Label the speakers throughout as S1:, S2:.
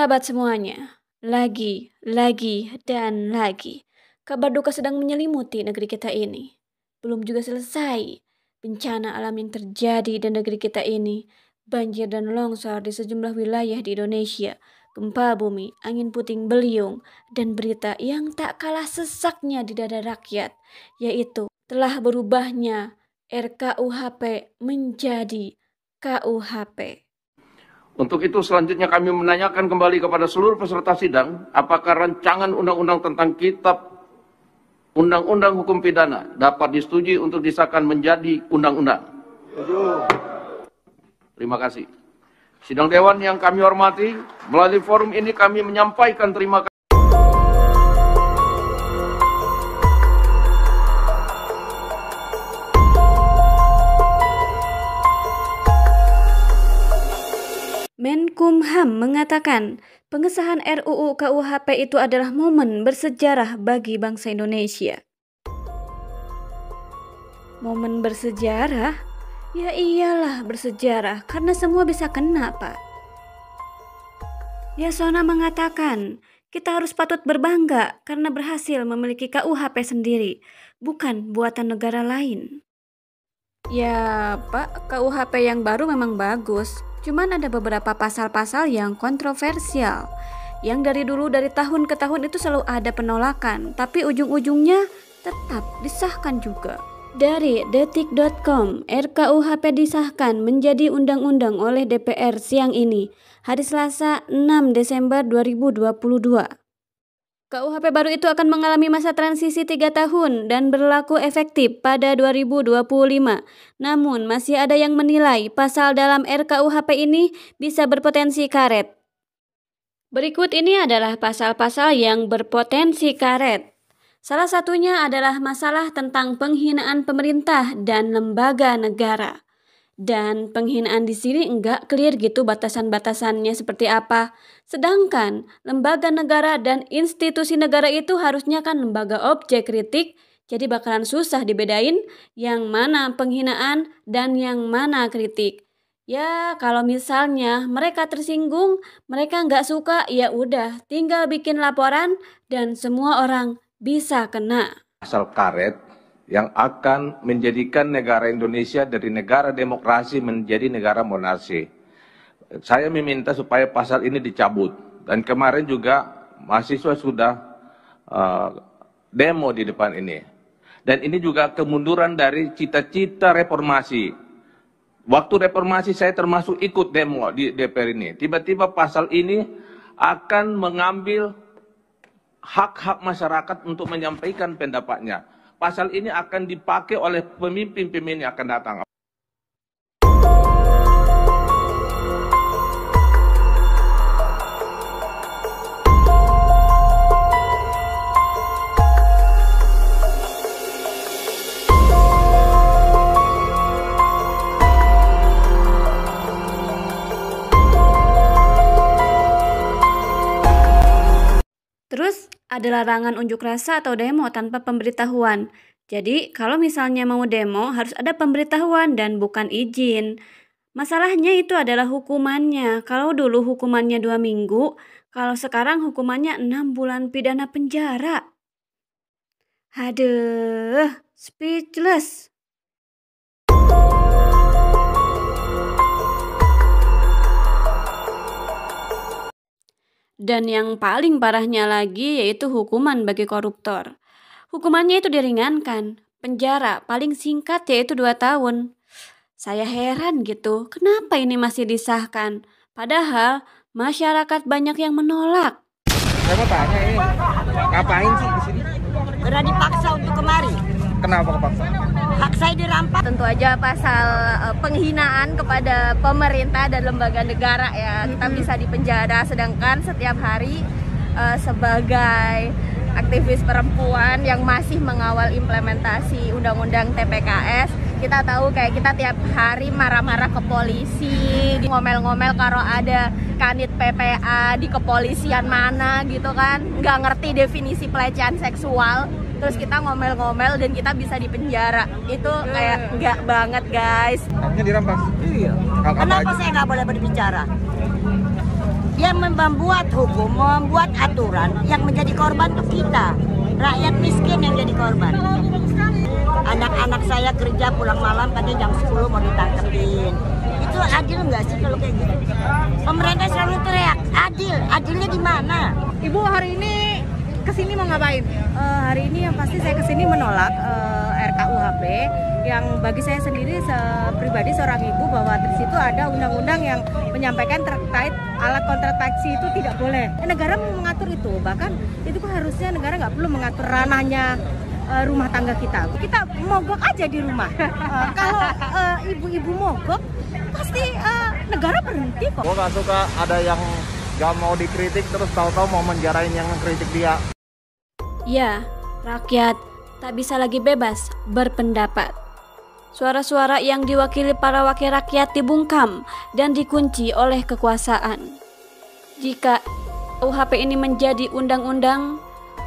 S1: Sahabat semuanya, lagi, dan lagi, kabar duka sedang menyelimuti negeri kita ini. Belum juga selesai bencana alam yang terjadi di negeri kita ini. Banjir dan longsor di sejumlah wilayah di Indonesia, gempa bumi, angin puting beliung, dan berita yang tak kalah sesaknya di dada rakyat, yaitu telah berubahnya RKUHP menjadi KUHP.
S2: Untuk itu selanjutnya kami menanyakan kembali kepada seluruh peserta sidang, apakah rancangan undang-undang tentang kitab undang-undang hukum pidana dapat disetujui untuk disahkan menjadi undang-undang. Terima kasih. Sidang Dewan yang kami hormati, melalui forum ini kami menyampaikan terima kasih.
S1: Menkumham mengatakan pengesahan RUU KUHP itu adalah momen bersejarah bagi bangsa Indonesia. Momen bersejarah? Ya iyalah bersejarah, karena semua bisa kena, Pak. Yasona mengatakan kita harus patut berbangga karena berhasil memiliki KUHP sendiri, bukan buatan negara lain. Ya Pak, KUHP yang baru memang bagus. Cuman ada beberapa pasal-pasal yang kontroversial, yang dari tahun ke tahun itu selalu ada penolakan, tapi ujung-ujungnya tetap disahkan juga. Dari detik.com, RKUHP disahkan menjadi undang-undang oleh DPR siang ini, hari Selasa 6 Desember 2022. KUHP baru itu akan mengalami masa transisi 3 tahun dan berlaku efektif pada 2025. Namun masih ada yang menilai pasal dalam RKUHP ini bisa berpotensi karet. Berikut ini adalah pasal-pasal yang berpotensi karet. Salah satunya adalah masalah tentang penghinaan pemerintah dan lembaga negara. Dan penghinaan di sini enggak clear gitu batasan-batasannya seperti apa. Sedangkan lembaga negara dan institusi negara itu harusnya kan lembaga objek kritik, jadi bakalan susah dibedain yang mana penghinaan dan yang mana kritik. Ya kalau misalnya mereka tersinggung, mereka nggak suka, ya udah tinggal bikin laporan dan semua orang bisa kena.
S3: Pasal karet yang akan menjadikan negara Indonesia dari negara demokrasi menjadi negara monarki. Saya meminta supaya pasal ini dicabut. Dan kemarin juga mahasiswa sudah demo di depan ini. Dan ini juga kemunduran dari cita-cita reformasi. Waktu reformasi saya termasuk ikut demo di DPR ini. Tiba-tiba pasal ini akan mengambil hak-hak masyarakat untuk menyampaikan pendapatnya. Pasal ini akan dipakai oleh pemimpin-pemimpin yang akan datang.
S1: Terus ada larangan unjuk rasa atau demo tanpa pemberitahuan. Jadi kalau misalnya mau demo harus ada pemberitahuan dan bukan izin. Masalahnya itu adalah hukumannya. Kalau dulu hukumannya 2 minggu, kalau sekarang hukumannya 6 bulan pidana penjara. Aduh, speechless. Dan yang paling parahnya lagi yaitu hukuman bagi koruptor. Hukumannya itu diringankan, penjara paling singkat yaitu 2 tahun. Saya heran gitu, kenapa ini masih disahkan? Padahal masyarakat banyak yang menolak.
S4: Saya mau tanya ini, ngapain sih di sini?
S5: Karena dipaksa untuk kemari.
S4: Kenapa kepaksa?
S5: Hak saya dirampas.
S6: Tentu aja pasal penghinaan kepada pemerintah dan lembaga negara ya, kita bisa dipenjara. Sedangkan setiap hari sebagai aktivis perempuan yang masih mengawal implementasi undang-undang TPKS, kita tahu kayak kita tiap hari marah-marah ke polisi, ngomel-ngomel kalau ada kanit PPA di kepolisian mana gitu kan, nggak ngerti definisi pelecehan seksual. terus kita ngomel-ngomel dan kita bisa dipenjara. Itu kayak nggak banget guys.
S4: Haknya dirampas.
S5: Iya. Kenapa saya nggak boleh berbicara? Dia membuat hukum, membuat aturan yang menjadi korban tuh kita, rakyat miskin yang jadi korban. Anak-anak saya kerja pulang malam katanya jam 10 mau ditangkepin. Itu adil nggak sih kalau kayak gitu? Pemerintah selalu teriak, adil, adilnya di mana?
S6: Ibu hari ini kesini mau ngapain? Hari ini yang pasti saya kesini menolak RKUHP yang bagi saya sendiri pribadi seorang ibu bahwa di situ ada undang-undang yang menyampaikan terkait alat kontrasepsi itu tidak boleh. Negara mau mengatur itu, bahkan itu harusnya negara nggak perlu mengatur ranahnya rumah tangga kita. Kita mogok aja di rumah. Kalau ibu-ibu mogok, pasti negara berhenti kok.
S7: Gue gak suka ada yang gak mau dikritik terus tahu-tahu mau menjarain yang kritik dia.
S1: Ya, rakyat tak bisa lagi bebas berpendapat. Suara-suara yang diwakili para wakil rakyat dibungkam dan dikunci oleh kekuasaan. Jika UHP ini menjadi undang-undang,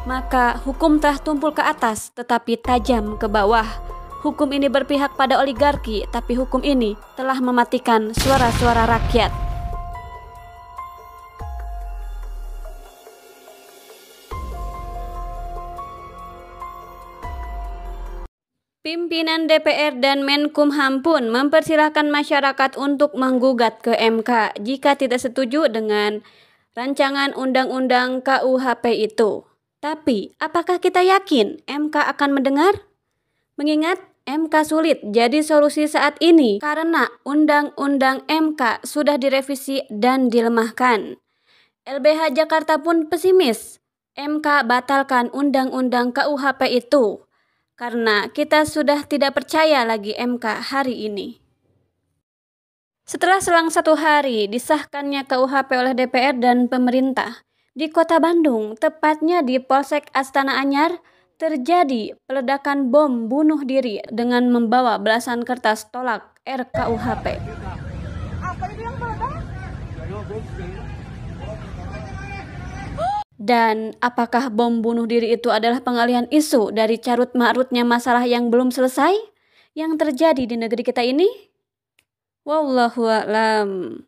S1: maka hukum telah tumpul ke atas tetapi tajam ke bawah. Hukum ini berpihak pada oligarki, tapi hukum ini telah mematikan suara-suara rakyat. Pimpinan DPR dan Menkumham pun mempersilahkan masyarakat untuk menggugat ke MK jika tidak setuju dengan rancangan undang-undang KUHP itu. Tapi, apakah kita yakin MK akan mendengar? Mengingat MK sulit jadi solusi saat ini karena undang-undang MK sudah direvisi dan dilemahkan. LBH Jakarta pun pesimis. MK batalkan undang-undang KUHP itu. Karena kita sudah tidak percaya lagi MK hari ini. Setelah selang 1 hari disahkannya KUHP oleh DPR dan pemerintah, di kota Bandung, tepatnya di Polsek Astana Anyar, terjadi peledakan bom bunuh diri dengan membawa belasan kertas tolak RKUHP.
S6: Apa itu yang meledak?
S1: Dan apakah bom bunuh diri itu adalah pengalihan isu dari carut marutnya masalah yang belum selesai yang terjadi di negeri kita ini? Wallahu a'lam.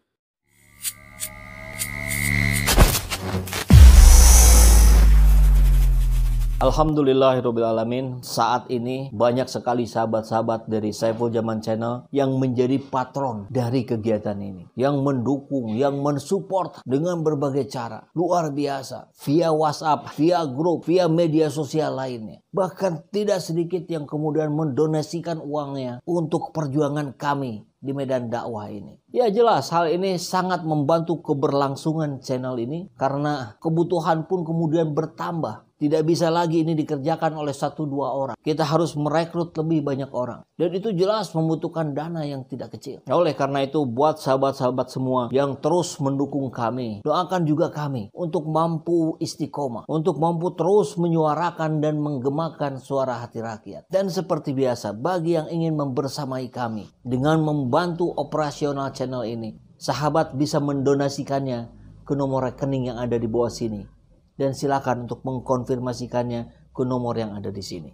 S8: Alhamdulillahirrabbilalamin. Saat ini banyak sekali sahabat-sahabat dari Saiful Zaman Channel yang menjadi patron dari kegiatan ini, yang mendukung, yang mensupport dengan berbagai cara. Luar biasa, via WhatsApp, via grup, via media sosial lainnya. Bahkan tidak sedikit yang kemudian mendonasikan uangnya untuk perjuangan kami di medan dakwah ini. Ya jelas hal ini sangat membantu keberlangsungan channel ini karena kebutuhan pun kemudian bertambah. Tidak bisa lagi ini dikerjakan oleh 1-2 orang. Kita harus merekrut lebih banyak orang. Dan itu jelas membutuhkan dana yang tidak kecil. Nah, oleh karena itu buat sahabat-sahabat semua yang terus mendukung kami, doakan juga kami untuk mampu istiqomah, untuk mampu terus menyuarakan dan menggemakan suara hati rakyat. Dan seperti biasa, bagi yang ingin membersamai kami dengan membantu operasional channel ini, sahabat bisa mendonasikannya ke nomor rekening yang ada di bawah sini. Dan silakan untuk mengkonfirmasikannya ke nomor yang ada di sini.